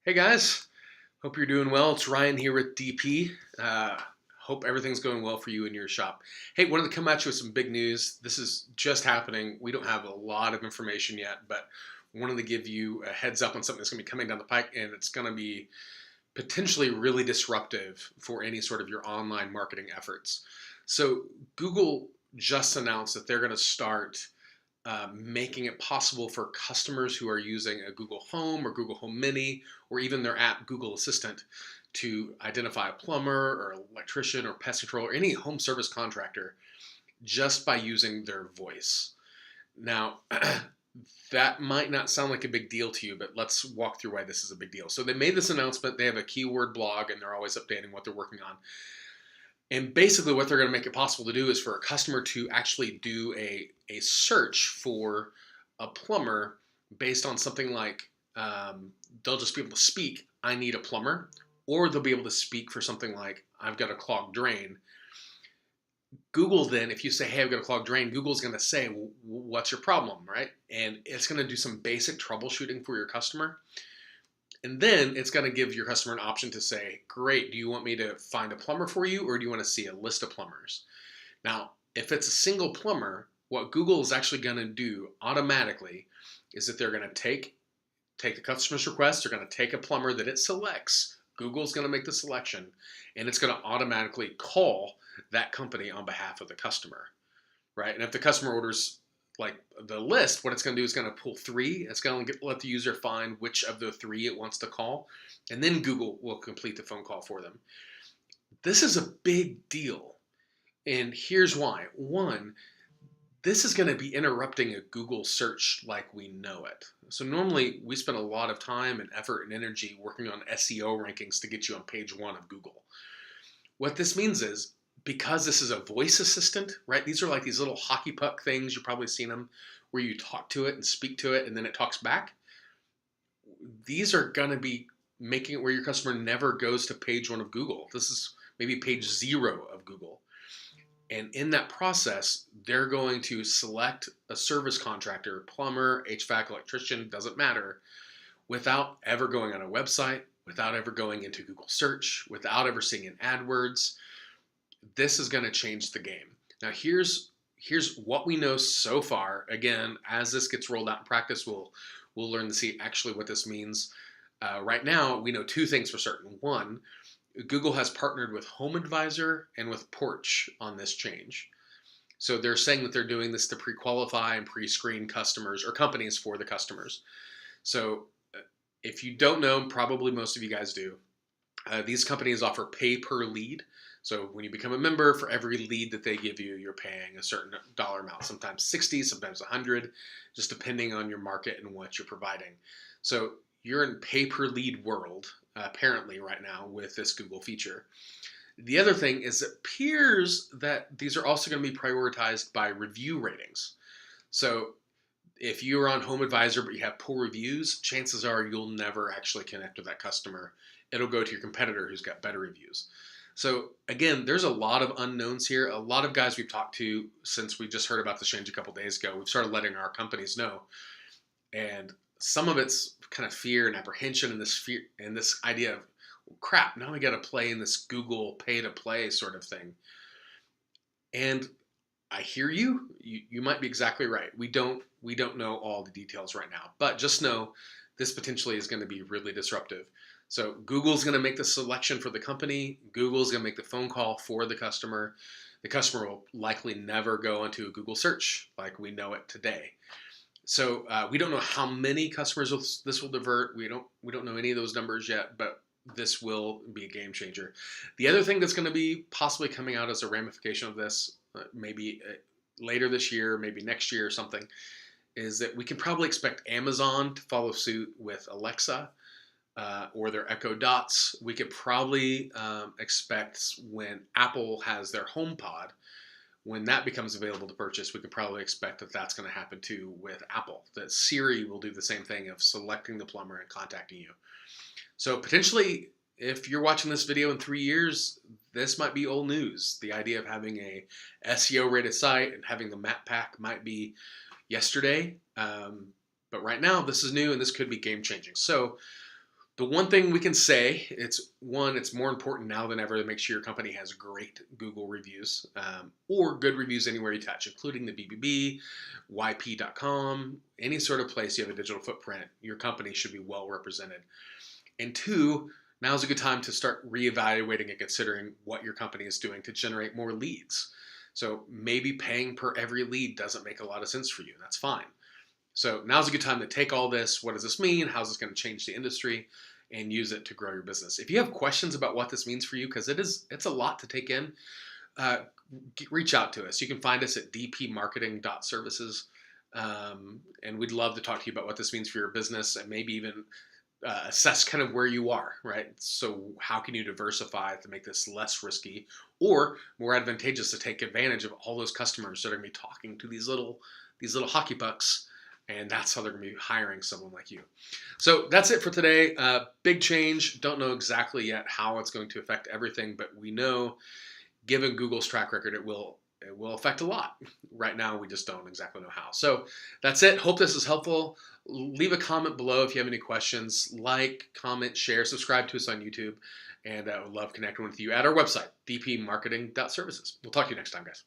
Hey guys, hope you're doing well. It's Ryan here with DP. Hope everything's going well for you in your shop. Hey, wanted to come at you with some big news. This is just happening. We don't have a lot of information yet, but wanted to give you a heads up on something that's going to be coming down the pike, and it's going to be potentially really disruptive for any sort of your online marketing efforts. So Google just announced that they're going to start making it possible for customers who are using a Google Home or Google Home Mini or even their app Google Assistant to identify a plumber or electrician or pest control or any home service contractor just by using their voice. Now, that might not sound like a big deal to you, but let's walk through why this is a big deal. So they made this announcement. They have a keyword blog and they're always updating what they're working on. And basically what they're going to make it possible to do is for a customer to actually do a search for a plumber based on something like they'll just be able to speak, I need a plumber, or they'll be able to speak for something like I've got a clogged drain. Google then, if you say, hey, I've got a clogged drain, Google's going to say, well, what's your problem, right? And it's going to do some basic troubleshooting for your customer. And then it's going to give your customer an option to say, great, do you want me to find a plumber for you or do you want to see a list of plumbers? Now, if it's a single plumber, what Google is actually going to do automatically is that they're going to take the customer's request, they're going to take a plumber that it selects, Google's going to make the selection, and it's going to automatically call that company on behalf of the customer, right? And if the customer orders like the list, what it's going to do is going to pull three. It's going to let the user find which of the three it wants to call, and then Google will complete the phone call for them. This is a big deal, and here's why. One, this is going to be interrupting a Google search like we know it. So normally we spend a lot of time and effort and energy working on SEO rankings to get you on page one of Google. What this means is, because this is a voice assistant, right? These are like these little hockey puck things. You've probably seen them where you talk to it and speak to it and then it talks back. These are going to be making it where your customer never goes to page one of Google. This is maybe page zero of Google. And in that process, they're going to select a service contractor, plumber, HVAC, electrician, doesn't matter, without ever going on a website, without ever going into Google search, without ever seeing an AdWords. This is going to change the game. Now, here's what we know so far. Again, as this gets rolled out in practice, we'll learn to see actually what this means. Right now, we know two things for certain. One, Google has partnered with Home Advisor and with Porch on this change. So they're saying that they're doing this to pre-qualify and pre-screen customers or companies for the customers. So if you don't know, probably most of you guys do. These companies offer pay per lead. So when you become a member, for every lead that they give you, you're paying a certain dollar amount, sometimes 60, sometimes 100, just depending on your market and what you're providing. So you're in pay per lead world, apparently right now with this Google feature. The other thing is it appears that these are also going to be prioritized by review ratings. So if you're on Home Advisor but you have poor reviews, chances are you'll never actually connect with that customer. It'll go to your competitor who's got better reviews. So again, there's a lot of unknowns here. A lot of guys we've talked to since we just heard about this change a couple days ago, we've started letting our companies know. And some of it's kind of fear and apprehension and this idea of, well, crap, now we got to play in this Google pay to play sort of thing. And I hear you. You might be exactly right. We don't know all the details right now, but just know this potentially is going to be really disruptive. So Google's going to make the selection for the company. Google's going to make the phone call for the customer. The customer will likely never go into a Google search like we know it today. So we don't know how many customers this will divert. We don't know any of those numbers yet, but this will be a game changer. The other thing that's going to be possibly coming out as a ramification of this, maybe later this year, maybe next year or something, is that we can probably expect Amazon to follow suit with Alexa. Or their Echo Dots. We could probably expect when Apple has their HomePod, when that becomes available to purchase, we could probably expect that that's going to happen too with Apple. That Siri will do the same thing of selecting the plumber and contacting you. So potentially, if you're watching this video in 3 years, this might be old news. The idea of having a SEO rated site and having the map pack might be yesterday. But right now, this is new and this could be game changing. So The one thing we can say, it's more important now than ever to make sure your company has great Google reviews or good reviews anywhere you touch, including the BBB, YP.com, any sort of place you have a digital footprint. Your company should be well represented. And two, now's a good time to start reevaluating and considering what your company is doing to generate more leads. So maybe paying per every lead doesn't make a lot of sense for you. That's fine. So now's a good time to take all this. What does this mean? How's this going to change the industry? And use it to grow your business. If you have questions about what this means for you, because it's a lot to take in, reach out to us. You can find us at dpmarketing.services. And we'd love to talk to you about what this means for your business and maybe even assess kind of where you are, right? So how can you diversify to make this less risky or more advantageous to take advantage of all those customers that are going to be talking to these little hockey pucks, and that's how they're going to be hiring someone like you. So that's it for today. Big change. Don't know exactly yet how it's going to affect everything, but we know, given Google's track record, it will affect a lot. Right now, we just don't exactly know how. So that's it. Hope this is helpful. Leave a comment below if you have any questions. Like, comment, share, subscribe to us on YouTube. And I would love connecting with you at our website, dpmarketing.services. We'll talk to you next time, guys.